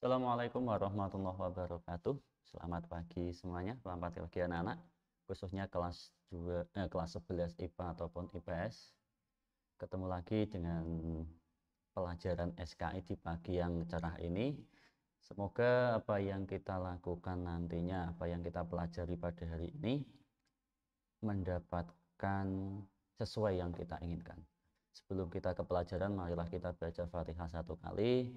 Assalamualaikum warahmatullahi wabarakatuh. Selamat pagi semuanya, selamat pagi anak-anak, khususnya kelas 11 IPA ataupun IPS. Ketemu lagi dengan pelajaran SKI di pagi yang cerah ini. Semoga apa yang kita lakukan nantinya, apa yang kita pelajari pada hari ini mendapatkan sesuai yang kita inginkan. Sebelum kita ke pelajaran, marilah kita baca Fatihah satu kali.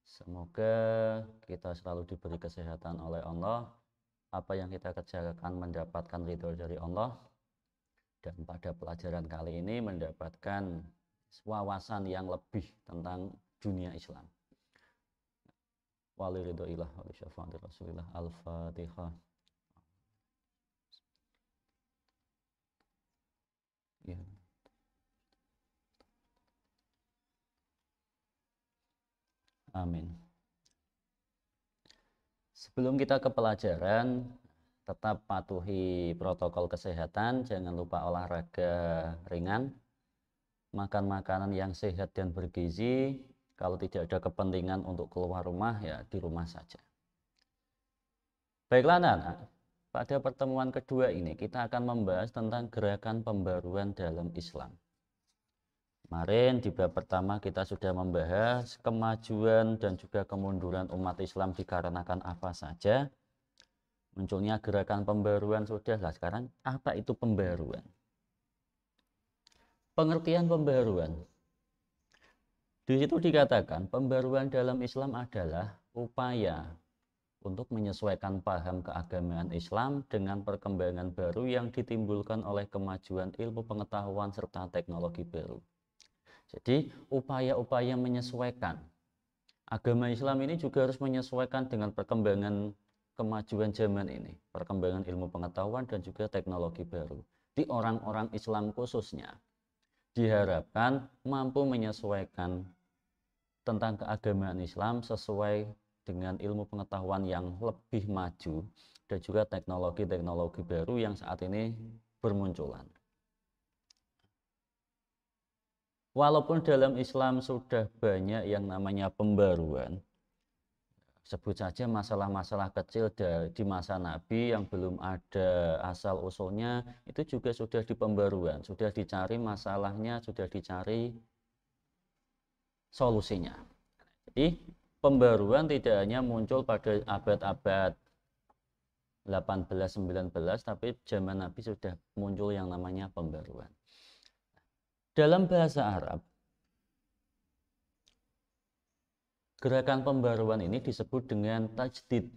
Semoga kita selalu diberi kesehatan oleh Allah, apa yang kita kerjakan mendapatkan ridho dari Allah, dan pada pelajaran kali ini mendapatkan wawasan yang lebih tentang dunia Islam. Wali ridho ilah, wali syafaati Rasulillah. Al-Fatihah. Ya. Amin. Sebelum kita ke pelajaran, tetap patuhi protokol kesehatan, jangan lupa olahraga ringan, makan makanan yang sehat dan bergizi. Kalau tidak ada kepentingan untuk keluar rumah, ya di rumah saja. Baiklah anak-anak, pada pertemuan kedua ini kita akan membahas tentang gerakan pembaruan dalam Islam. Kemarin di bab pertama kita sudah membahas kemajuan dan juga kemunduran umat Islam dikarenakan apa saja. Munculnya gerakan pembaruan sudahlah. Sekarang apa itu pembaruan? Pengertian pembaruan. Di situ dikatakan pembaruan dalam Islam adalah upaya untuk menyesuaikan paham keagamaan Islam dengan perkembangan baru yang ditimbulkan oleh kemajuan ilmu pengetahuan serta teknologi baru. Jadi upaya-upaya menyesuaikan. Agama Islam ini juga harus menyesuaikan dengan perkembangan kemajuan zaman ini, perkembangan ilmu pengetahuan dan juga teknologi baru. Di orang-orang Islam khususnya diharapkan mampu menyesuaikan tentang keagamaan Islam sesuai dengan ilmu pengetahuan yang lebih maju dan juga teknologi-teknologi baru yang saat ini bermunculan. Walaupun dalam Islam sudah banyak yang namanya pembaruan, sebut saja masalah-masalah kecil di masa Nabi yang belum ada asal-usulnya, itu juga sudah di pembaruan, sudah dicari masalahnya, sudah dicari solusinya. Jadi pembaruan tidak hanya muncul pada abad-abad 18-19, tapi zaman Nabi sudah muncul yang namanya pembaruan. Dalam bahasa Arab, gerakan pembaruan ini disebut dengan tajdid.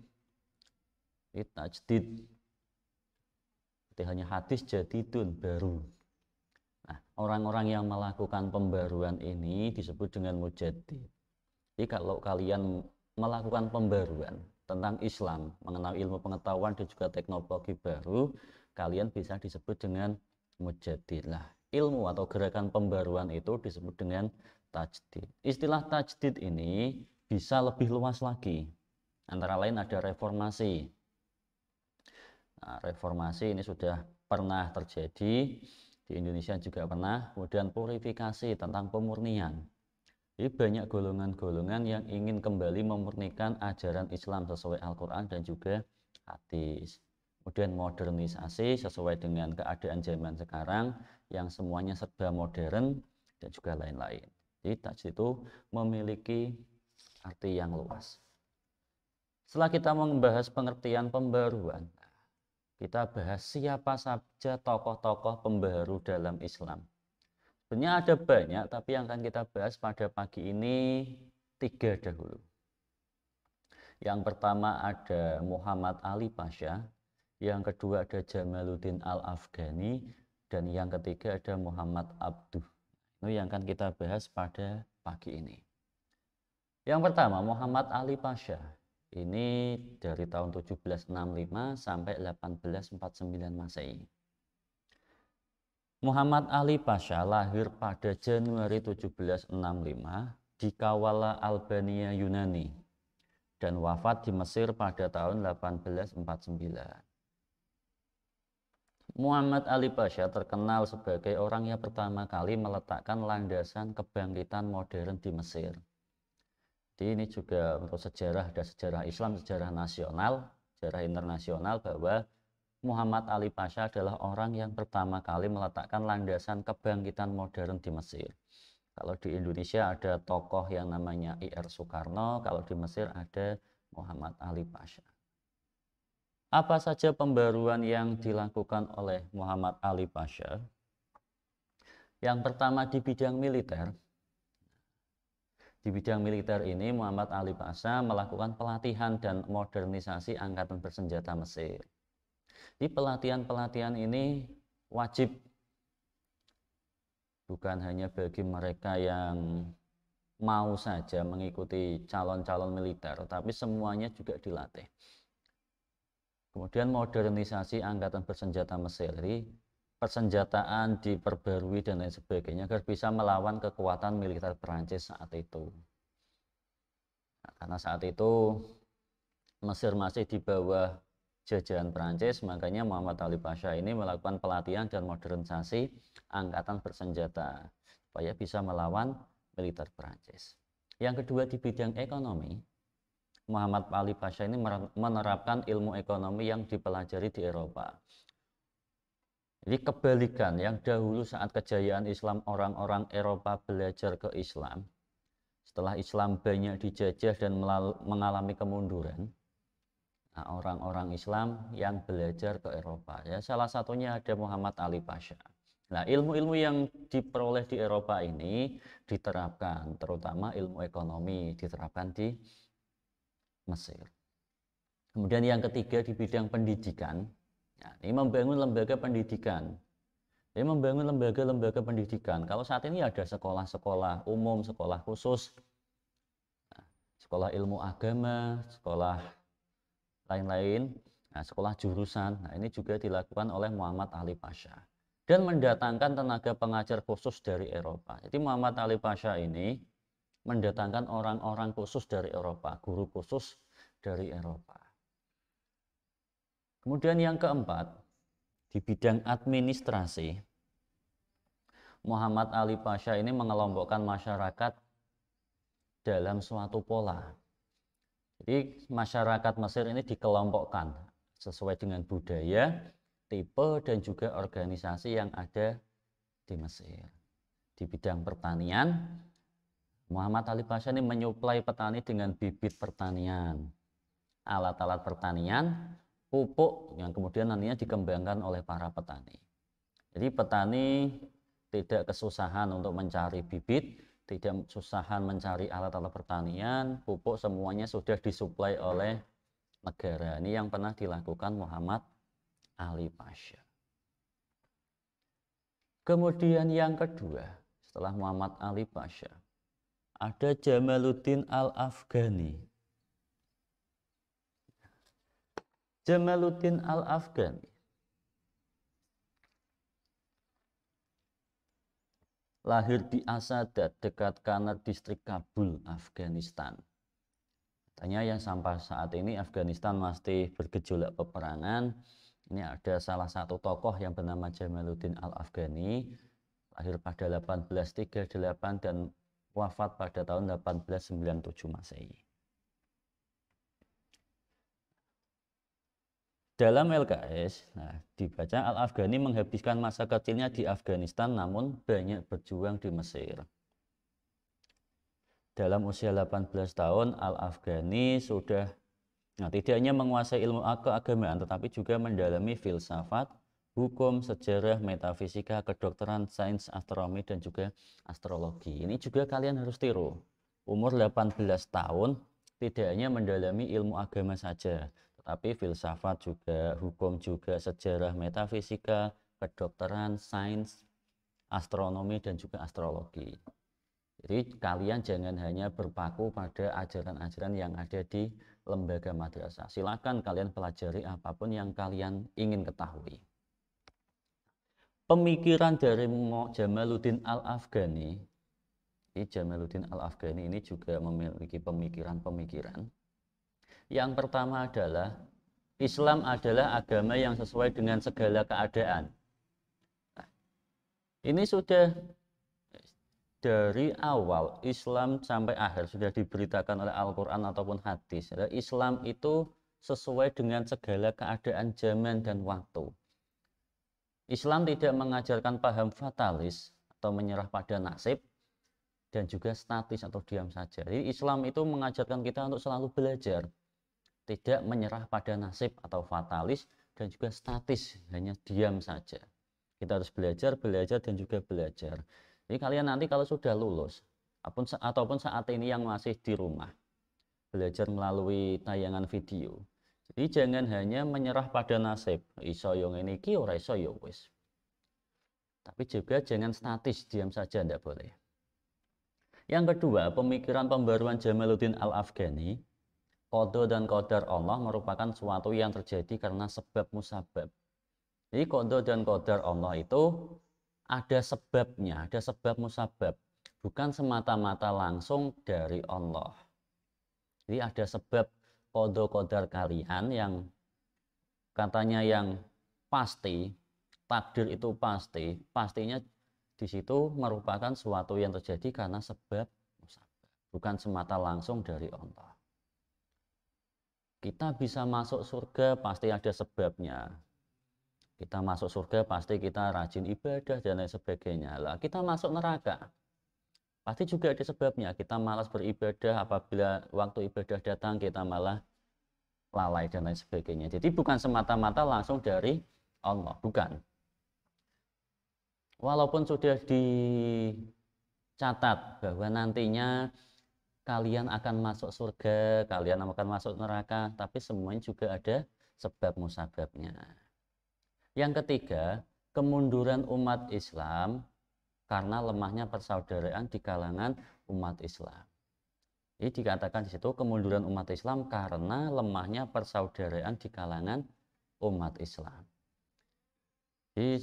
Tajdid, tidak hanya hadis jadidun, baru. Nah, orang-orang yang melakukan pembaruan ini disebut dengan mujaddid. Jadi kalau kalian melakukan pembaruan tentang Islam, mengenal ilmu pengetahuan dan juga teknologi baru, kalian bisa disebut dengan mujaddid. Lah, ilmu atau gerakan pembaruan itu disebut dengan tajdid. Istilah tajdid ini bisa lebih luas lagi. Antara lain ada reformasi. Nah, reformasi ini sudah pernah terjadi di Indonesia juga pernah. Kemudian purifikasi tentang pemurnian. Jadi banyak golongan-golongan yang ingin kembali memurnikan ajaran Islam sesuai Al-Quran dan juga hadis. Kemudian modernisasi sesuai dengan keadaan zaman sekarang yang semuanya serba modern dan juga lain-lain. Jadi tajdid itu memiliki arti yang luas. Setelah kita membahas pengertian pembaruan, kita bahas siapa saja tokoh-tokoh pembaru dalam Islam. Sebenarnya ada banyak, tapi yang akan kita bahas pada pagi ini 3 dahulu. Yang pertama ada Muhammad Ali Pasha, yang kedua ada Jamaluddin Al-Afghani, dan yang ketiga ada Muhammad Abduh. Itu yang akan kita bahas pada pagi ini. Yang pertama Muhammad Ali Pasha, ini dari tahun 1765 sampai 1849 Masehi. Muhammad Ali Pasha lahir pada Januari 1765 di Kawala Albania Yunani dan wafat di Mesir pada tahun 1849. Muhammad Ali Pasha terkenal sebagai orang yang pertama kali meletakkan landasan kebangkitan modern di Mesir. Jadi ini juga untuk sejarah, ada sejarah Islam, sejarah nasional, sejarah internasional, bahwa Muhammad Ali Pasha adalah orang yang pertama kali meletakkan landasan kebangkitan modern di Mesir. Kalau di Indonesia ada tokoh yang namanya I.R. Soekarno, kalau di Mesir ada Muhammad Ali Pasha. Apa saja pembaruan yang dilakukan oleh Muhammad Ali Pasha? Yang pertama di bidang militer. Di bidang militer ini Muhammad Ali Pasha melakukan pelatihan dan modernisasi angkatan bersenjata Mesir. Di pelatihan-pelatihan ini wajib, bukan hanya bagi mereka yang mau saja mengikuti calon-calon militer, tapi semuanya juga dilatih. Kemudian modernisasi angkatan bersenjata Mesir, jadi persenjataan diperbarui dan lain sebagainya agar bisa melawan kekuatan militer Perancis saat itu. Nah, karena saat itu Mesir masih di bawah jajahan Perancis, makanya Muhammad Ali Pasha ini melakukan pelatihan dan modernisasi angkatan bersenjata supaya bisa melawan militer Perancis. Yang kedua di bidang ekonomi, Muhammad Ali Pasha ini menerapkan ilmu ekonomi yang dipelajari di Eropa. Jadi kebalikan yang dahulu saat kejayaan Islam orang-orang Eropa belajar ke Islam, setelah Islam banyak dijajah dan mengalami kemunduran, nah, orang-orang Islam yang belajar ke Eropa, ya salah satunya ada Muhammad Ali Pasha. Nah, ilmu-ilmu yang diperoleh di Eropa ini diterapkan, terutama ilmu ekonomi diterapkan di Mesir. Kemudian yang ketiga di bidang pendidikan, ya, ini membangun lembaga pendidikan. Ini membangun lembaga-lembaga pendidikan. Kalau saat ini ada sekolah-sekolah umum, sekolah khusus, sekolah ilmu agama, sekolah lain-lain, nah, sekolah jurusan. Nah, ini juga dilakukan oleh Muhammad Ali Pasha. Dan mendatangkan tenaga pengajar khusus dari Eropa. Jadi Muhammad Ali Pasha ini mendatangkan orang-orang khusus dari Eropa, guru khusus dari Eropa. Kemudian yang keempat, di bidang administrasi, Muhammad Ali Pasha ini mengelompokkan masyarakat dalam suatu pola. Jadi masyarakat Mesir ini dikelompokkan sesuai dengan budaya, tipe, dan juga organisasi yang ada di Mesir. Di bidang pertanian, Muhammad Ali Pasha ini menyuplai petani dengan bibit pertanian, alat-alat pertanian, pupuk yang kemudian nantinya dikembangkan oleh para petani. Jadi petani tidak kesusahan untuk mencari bibit, tidak kesusahan mencari alat-alat pertanian, pupuk semuanya sudah disuplai oleh negara. Ini yang pernah dilakukan Muhammad Ali Pasha. Kemudian yang kedua, setelah Muhammad Ali Pasha, ada Jamaluddin Al-Afghani. Jamaluddin Al-Afghani lahir di Asadat, dekat Kannur, distrik Kabul, Afghanistan. Katanya yang sampai saat ini Afghanistan masih bergejolak peperangan. Ini ada salah satu tokoh yang bernama Jamaluddin Al-Afghani, lahir pada 1838 dan wafat pada tahun 1897 Masehi. Dalam LKS, dibaca Al-Afghani menghabiskan masa kecilnya di Afghanistan namun banyak berjuang di Mesir. Dalam usia 18 tahun, Al-Afghani sudah tidak hanya menguasai ilmu keagamaan tetapi juga mendalami filsafat, hukum, sejarah, metafisika, kedokteran, sains, astronomi, dan juga astrologi. Ini juga kalian harus tiru. Umur 18 tahun tidak hanya mendalami ilmu agama saja, tetapi filsafat juga, hukum juga, sejarah, metafisika, kedokteran, sains, astronomi, dan juga astrologi. Jadi kalian jangan hanya berpaku pada ajaran-ajaran yang ada di lembaga madrasah. Silakan kalian pelajari apapun yang kalian ingin ketahui. Pemikiran dari Jamaluddin Al-Afghani, Jamaluddin Al-Afghani ini juga memiliki pemikiran-pemikiran. Yang pertama adalah Islam adalah agama yang sesuai dengan segala keadaan. Ini sudah dari awal Islam sampai akhir sudah diberitakan oleh Al-Quran ataupun hadis. Islam itu sesuai dengan segala keadaan zaman dan waktu. Islam tidak mengajarkan paham fatalis atau menyerah pada nasib dan juga statis atau diam saja. Jadi Islam itu mengajarkan kita untuk selalu belajar, tidak menyerah pada nasib atau fatalis dan juga statis, hanya diam saja. Kita harus belajar, belajar dan juga belajar. Jadi kalian nanti kalau sudah lulus ataupun saat ini yang masih di rumah belajar melalui tayangan video. Jadi jangan hanya menyerah pada nasib, iso yo ngene iki ora iso yo wis. Tapi juga jangan statis, diam saja, tidak boleh. Yang kedua, pemikiran pembaruan Jamaluddin Al-Afghani, qada dan qadar Allah merupakan sesuatu yang terjadi karena sebab musabab. Jadi qada dan qadar Allah itu ada sebabnya, ada sebab musabab, bukan semata-mata langsung dari Allah. Jadi ada sebab qada qadar kalian yang katanya yang pasti, takdir itu pasti, pastinya di situ merupakan sesuatu yang terjadi karena sebab musabab, bukan semata langsung dari Allah. Kita bisa masuk surga pasti ada sebabnya. Kita masuk surga pasti kita rajin ibadah dan lain sebagainya. Lah kita masuk neraka pasti juga ada sebabnya. Kita malas beribadah, apabila waktu ibadah datang kita malah lalai dan lain sebagainya. Jadi bukan semata-mata langsung dari Allah, bukan. Walaupun sudah dicatat bahwa nantinya kalian akan masuk surga, kalian akan masuk neraka, tapi semuanya juga ada sebab musababnya. Yang ketiga, kemunduran umat Islam karena lemahnya persaudaraan di kalangan umat Islam. Ini dikatakan di situ kemunduran umat Islam karena lemahnya persaudaraan di kalangan umat Islam. Jadi,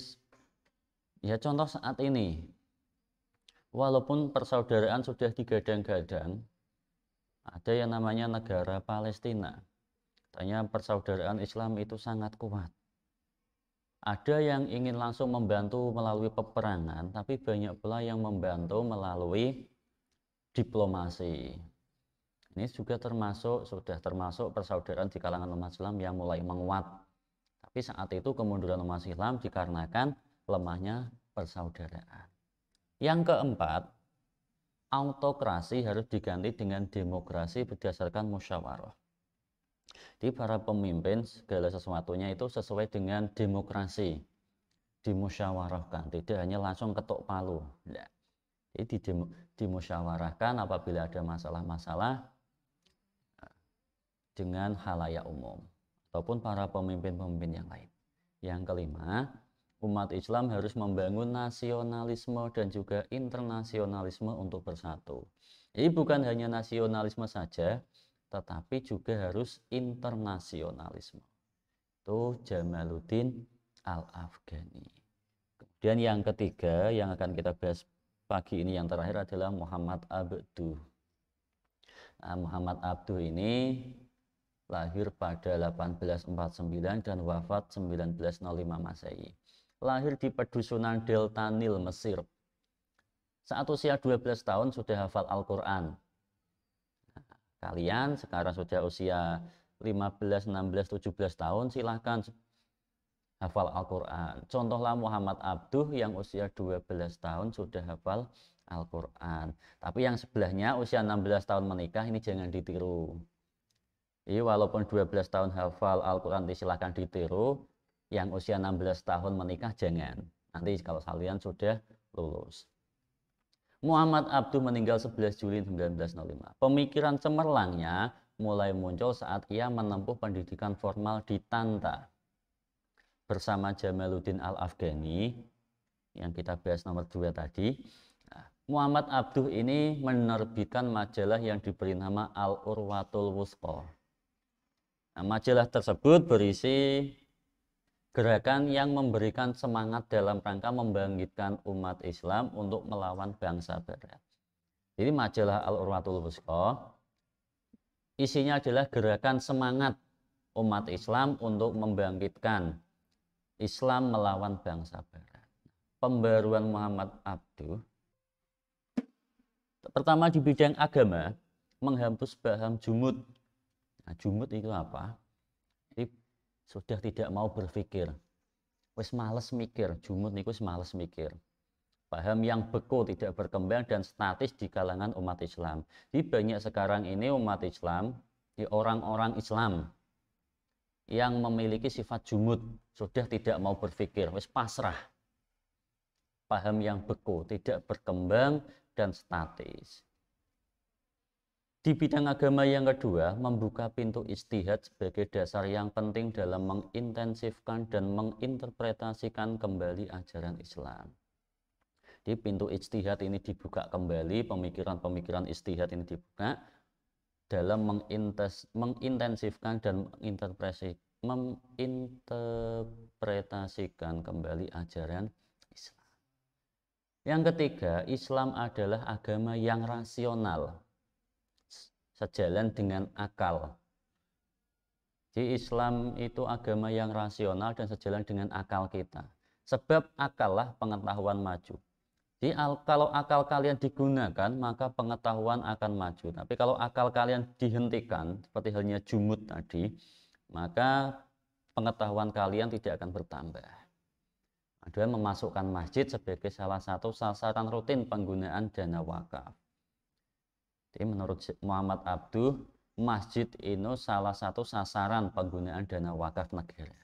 ya contoh saat ini, walaupun persaudaraan sudah digadang-gadang, ada yang namanya negara Palestina. Katanya persaudaraan Islam itu sangat kuat. Ada yang ingin langsung membantu melalui peperangan, tapi banyak pula yang membantu melalui diplomasi. Ini juga sudah termasuk persaudaraan di kalangan umat Islam yang mulai menguat. Tapi saat itu kemunduran umat Islam dikarenakan lemahnya persaudaraan. Yang keempat, autokrasi harus diganti dengan demokrasi berdasarkan musyawarah. Di para pemimpin segala sesuatunya itu sesuai dengan demokrasi, dimusyawarahkan, tidak hanya langsung ketok palu. Nah, jadi dimusyawarahkan apabila ada masalah-masalah dengan khalayak umum ataupun para pemimpin-pemimpin yang lain. Yang kelima, umat Islam harus membangun nasionalisme dan juga internasionalisme untuk bersatu. Jadi bukan hanya nasionalisme saja, tetapi juga harus internasionalisme. Itu Jamaluddin Al-Afghani. Kemudian yang ketiga yang akan kita bahas pagi ini yang terakhir adalah Muhammad Abduh. Nah, Muhammad Abduh ini lahir pada 1849 dan wafat 1905 Masehi. Lahir di pedusunan Delta Nil, Mesir. Saat usia 12 tahun sudah hafal Al-Quran. Kalian sekarang sudah usia 15, 16, 17 tahun, silahkan hafal Al-Quran. Contohlah Muhammad Abduh yang usia 12 tahun sudah hafal Al-Quran. Tapi yang sebelahnya usia 16 tahun menikah, ini jangan ditiru. Jadi walaupun 12 tahun hafal Al-Quran silahkan ditiru, yang usia 16 tahun menikah jangan. Nanti kalau kalian sudah lulus. Muhammad Abduh meninggal 11 Juli 1905. Pemikiran cemerlangnya mulai muncul saat ia menempuh pendidikan formal di Tanta bersama Jamaluddin Al-Afghani yang kita bahas nomor 2 tadi. Muhammad Abduh ini menerbitkan majalah yang diberi nama Al-Urwatul Wusqa. Nah, majalah tersebut berisi gerakan yang memberikan semangat dalam rangka membangkitkan umat Islam untuk melawan bangsa Barat. Jadi majalah Al-Urwatul Wusqa isinya adalah gerakan semangat umat Islam untuk membangkitkan Islam melawan bangsa Barat. Pembaruan Muhammad Abduh Pertama di bidang agama, menghapus paham jumud. Nah, jumud itu apa? Jadi sudah tidak mau berpikir. Wis males mikir, jumud niku wis males mikir. Paham yang beku, tidak berkembang dan statis di kalangan umat Islam. Di banyak sekarang ini umat Islam, di orang-orang Islam yang memiliki sifat jumud, sudah tidak mau berpikir, wis pasrah. Paham yang beku, tidak berkembang dan statis. Di bidang agama yang kedua, membuka pintu ijtihad sebagai dasar yang penting dalam mengintensifkan dan menginterpretasikan kembali ajaran Islam. Di pintu ijtihad ini dibuka kembali, pemikiran-pemikiran ijtihad ini dibuka dalam mengintensifkan dan menginterpretasikan kembali ajaran Islam. Yang ketiga, Islam adalah agama yang rasional, sejalan dengan akal. Jadi Islam itu agama yang rasional dan sejalan dengan akal kita. Sebab akal lah pengetahuan maju. Jadi kalau akal kalian digunakan, maka pengetahuan akan maju. Tapi kalau akal kalian dihentikan, seperti halnya jumud tadi, maka pengetahuan kalian tidak akan bertambah. Ada memasukkan masjid sebagai salah satu sasaran rutin penggunaan dana wakaf. Jadi menurut Muhammad Abduh, masjid ini salah satu sasaran penggunaan dana wakaf negara.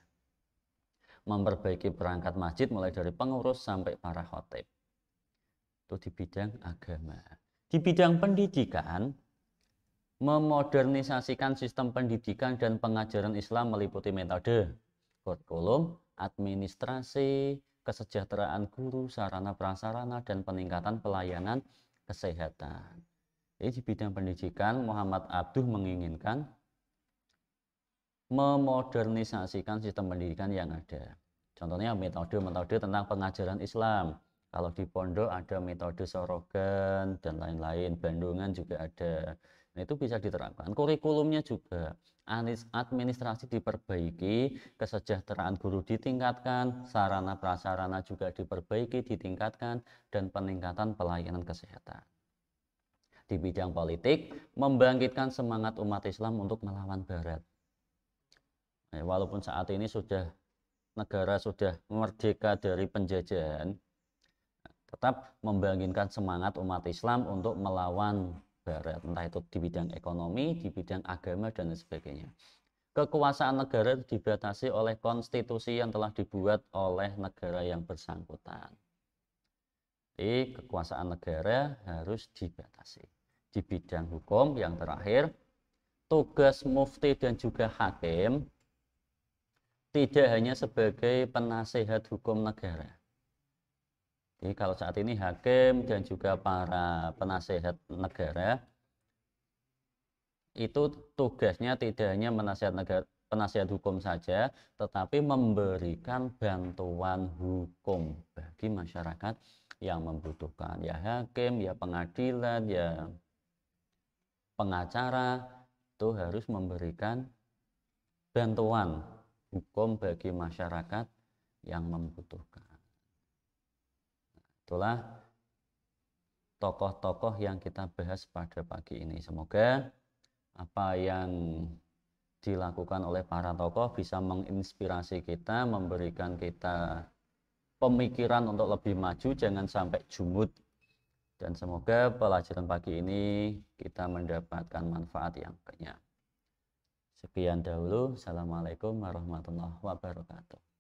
Memperbaiki perangkat masjid mulai dari pengurus sampai para khotib. Itu di bidang agama. Di bidang pendidikan, memodernisasikan sistem pendidikan dan pengajaran Islam meliputi metode, kurikulum, administrasi, kesejahteraan guru, sarana prasarana, dan peningkatan pelayanan kesehatan. Jadi di bidang pendidikan, Muhammad Abduh menginginkan memodernisasikan sistem pendidikan yang ada. Contohnya metode-metode tentang pengajaran Islam. Kalau di pondok ada metode Sorogan dan lain-lain, Bandungan juga ada. Nah, itu bisa diterapkan. Kurikulumnya juga, administrasi diperbaiki, kesejahteraan guru ditingkatkan, sarana prasarana juga diperbaiki, ditingkatkan, dan peningkatan pelayanan kesehatan. Di bidang politik, membangkitkan semangat umat Islam untuk melawan Barat. Nah, walaupun saat ini negara sudah merdeka dari penjajahan, tetap membangkitkan semangat umat Islam untuk melawan Barat, entah itu di bidang ekonomi, di bidang agama, dan sebagainya. Kekuasaan negara dibatasi oleh konstitusi yang telah dibuat oleh negara yang bersangkutan. Jadi kekuasaan negara harus dibatasi. Di bidang hukum yang terakhir, tugas mufti dan juga hakim tidak hanya sebagai penasehat hukum negara. Jadi kalau saat ini hakim dan juga para penasehat negara itu tugasnya tidak hanya penasehat hukum saja, tetapi memberikan bantuan hukum bagi masyarakat yang membutuhkan. Ya hakim, ya pengadilan, ya pengacara itu harus memberikan bantuan hukum bagi masyarakat yang membutuhkan. Itulah tokoh-tokoh yang kita bahas pada pagi ini. Semoga apa yang dilakukan oleh para tokoh bisa menginspirasi kita, memberikan kita pemikiran untuk lebih maju, jangan sampai jumud. Dan semoga pelajaran pagi ini kita mendapatkan manfaat yang banyak. Sekian dahulu. Assalamualaikum warahmatullahi wabarakatuh.